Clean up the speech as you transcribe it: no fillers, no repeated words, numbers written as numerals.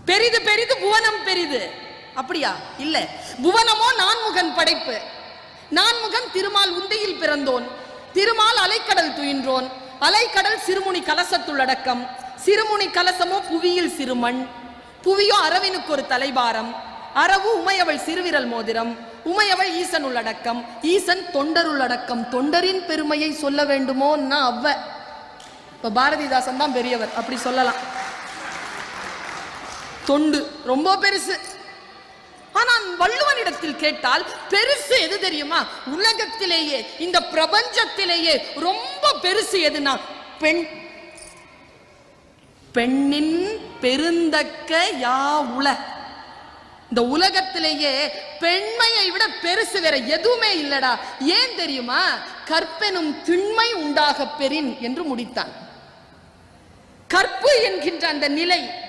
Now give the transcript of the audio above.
பெரிது பெரிது புவனம் பெரிது. அப்படியா? இல்ல, புவனமோ நான்முகன் படைப்பு. நான்முகன் திருமால் உந்தையில் பிறந்தோன், திருமால் அலைக்கடல் துயின்றோன், அலைக்கடல் சிறுமுனி கலசத்துள் அடக்கம், சிறுமுனி கலசமோ புவியில் சிறுமண், புவியோ அரவினுக்கு ஒரு தலைபாரம், அரவு உமையவள் சிறுவிரல் மோதிரம், உமையவள் ஈசன் உள்ளடக்கம், ஈசன் தொண்டர் உள்ளடக்கம். தொண்டரின் பெருமையை சொல்ல வேண்டுமோ? அவ இப்ப பாரதிதாசன் தான் பெரியவர், அப்படி சொல்லலாம். தொண்டு ரொம்ப பெருசு. ஆனால் வள்ளுவனிடத்தில் கேட்டால் பெருசு எது தெரியுமா? உலகத்திலேயே, இந்த பிரபஞ்சத்திலேயே ரொம்ப பெருசு எதுனா பெண். பெண்ணின் பெருந்தக்க யாவுல. இந்த உலகத்திலேயே பெண்மையை விட பெருசு வேற எதுவுமே இல்லடா. ஏன் தெரியுமா? கற்பெனும் திண்மை உண்டாக பெறின் என்று முடித்தான். கற்பு என்கின்ற அந்த நிலை